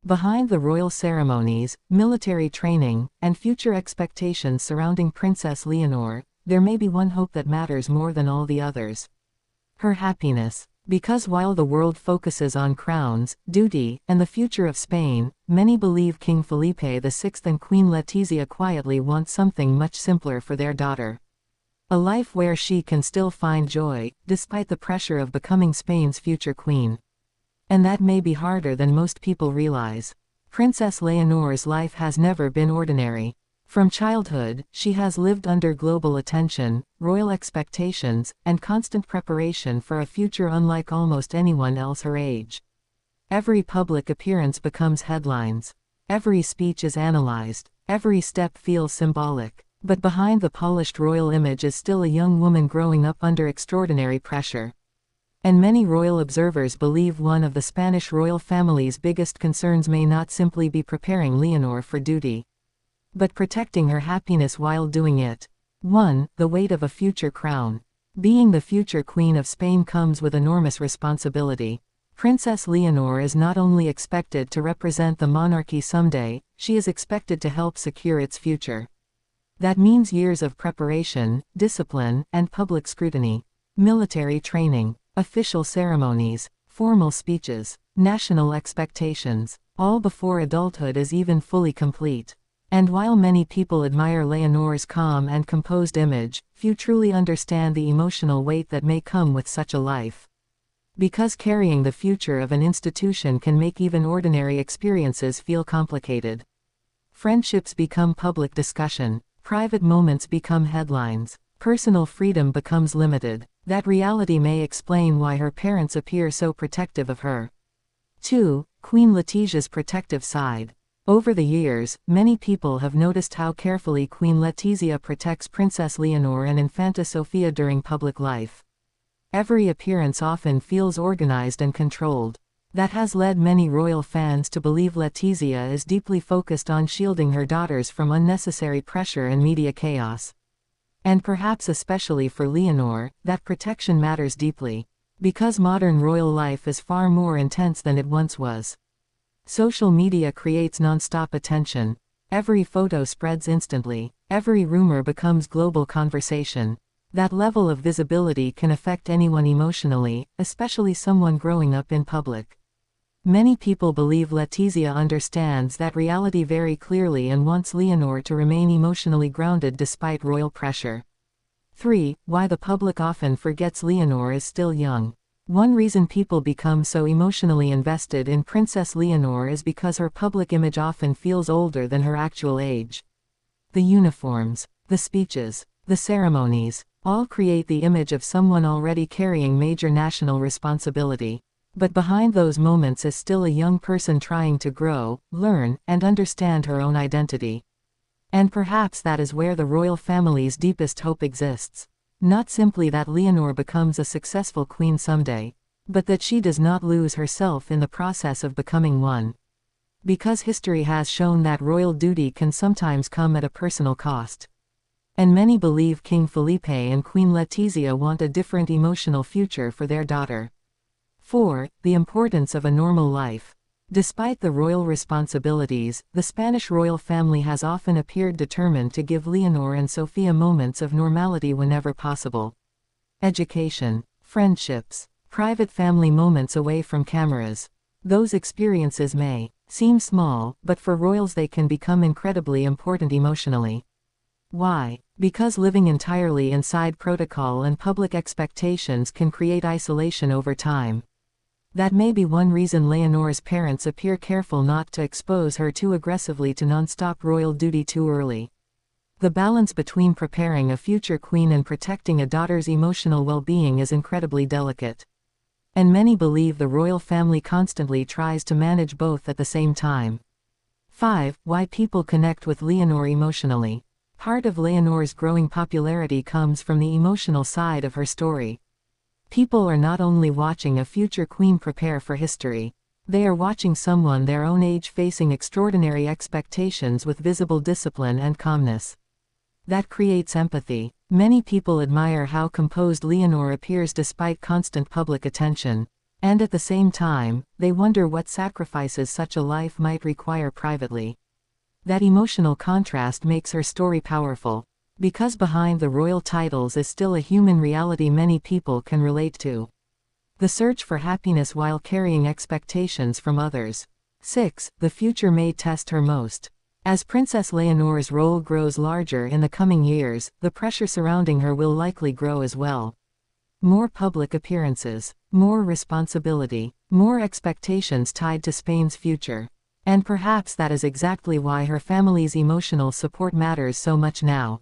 Behind the royal ceremonies, military training, and future expectations surrounding Princess Leonor, there may be one hope that matters more than all the others. Her happiness. Because while the world focuses on crowns, duty, and the future of Spain, many believe King Felipe VI and Queen Letizia quietly want something much simpler for their daughter. A life where she can still find joy, despite the pressure of becoming Spain's future queen. And that may be harder than most people realize. Princess Leonor's life has never been ordinary. From childhood, she has lived under global attention, royal expectations, and constant preparation for a future unlike almost anyone else her age. Every public appearance becomes headlines. Every speech is analyzed. Every step feels symbolic. But behind the polished royal image is still a young woman growing up under extraordinary pressure. And many royal observers believe one of the Spanish royal family's biggest concerns may not simply be preparing Leonor for duty, but protecting her happiness while doing it. 1. The weight of a future crown. Being the future Queen of Spain comes with enormous responsibility. Princess Leonor is not only expected to represent the monarchy someday, she is expected to help secure its future. That means years of preparation, discipline, and public scrutiny. Military training, official ceremonies, formal speeches, national expectations, all before adulthood is even fully complete. And while many people admire Leonor's calm and composed image, few truly understand the emotional weight that may come with such a life. Because carrying the future of an institution can make even ordinary experiences feel complicated. Friendships become public discussion. Private moments become headlines. Personal freedom becomes limited. That reality may explain why her parents appear so protective of her. 2. Queen Letizia's protective side. Over the years, many people have noticed how carefully Queen Letizia protects Princess Leonor and Infanta Sofia during public life. Every appearance often feels organized and controlled. That has led many royal fans to believe Letizia is deeply focused on shielding her daughters from unnecessary pressure and media chaos. And perhaps especially for Leonor, that protection matters deeply. Because modern royal life is far more intense than it once was. Social media creates non-stop attention. Every photo spreads instantly. Every rumor becomes global conversation. That level of visibility can affect anyone emotionally, especially someone growing up in public. Many people believe Letizia understands that reality very clearly and wants Leonor to remain emotionally grounded despite royal pressure. 3. Why the public often forgets Leonor is still young. One reason people become so emotionally invested in Princess Leonor is because her public image often feels older than her actual age. The uniforms, the speeches, the ceremonies, all create the image of someone already carrying major national responsibility. But behind those moments is still a young person trying to grow, learn, and understand her own identity. And perhaps that is where the royal family's deepest hope exists. Not simply that Leonor becomes a successful queen someday, but that she does not lose herself in the process of becoming one. Because history has shown that royal duty can sometimes come at a personal cost. And many believe King Felipe and Queen Letizia want a different emotional future for their daughter. 4. The importance of a normal life. Despite the royal responsibilities, the Spanish royal family has often appeared determined to give Leonor and Sofia moments of normality whenever possible. Education, friendships, private family moments away from cameras. Those experiences may seem small, but for royals they can become incredibly important emotionally. Why? Because living entirely inside protocol and public expectations can create isolation over time. That may be one reason Leonor's parents appear careful not to expose her too aggressively to non-stop royal duty too early. The balance between preparing a future queen and protecting a daughter's emotional well-being is incredibly delicate. And many believe the royal family constantly tries to manage both at the same time. 5. Why people connect with Leonor emotionally. Part of Leonor's growing popularity comes from the emotional side of her story. People are not only watching a future queen prepare for history, they are watching someone their own age facing extraordinary expectations with visible discipline and calmness. That creates empathy. Many people admire how composed Leonor appears despite constant public attention. And at the same time, they wonder what sacrifices such a life might require privately. That emotional contrast makes her story powerful, because behind the royal titles is still a human reality many people can relate to. The search for happiness while carrying expectations from others. 6. The future may test her most. As Princess Leonor's role grows larger in the coming years, the pressure surrounding her will likely grow as well. More public appearances, more responsibility, more expectations tied to Spain's future. And perhaps that is exactly why her family's emotional support matters so much now.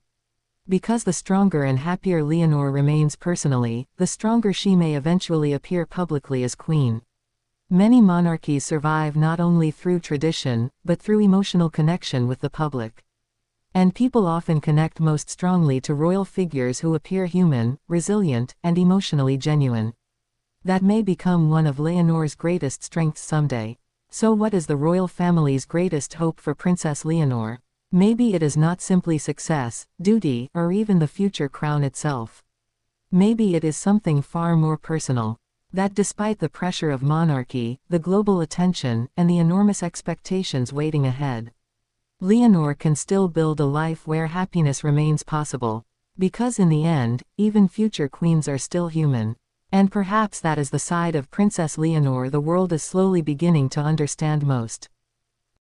Because the stronger and happier Leonor remains personally, the stronger she may eventually appear publicly as queen. Many monarchies survive not only through tradition, but through emotional connection with the public. And people often connect most strongly to royal figures who appear human, resilient, and emotionally genuine. That may become one of Leonor's greatest strengths someday. So what is the royal family's greatest hope for Princess Leonor? Maybe it is not simply success, duty, or even the future crown itself. Maybe it is something far more personal. That despite the pressure of monarchy, the global attention, and the enormous expectations waiting ahead, Leonor can still build a life where happiness remains possible. Because in the end, even future queens are still human. And perhaps that is the side of Princess Leonor the world is slowly beginning to understand most.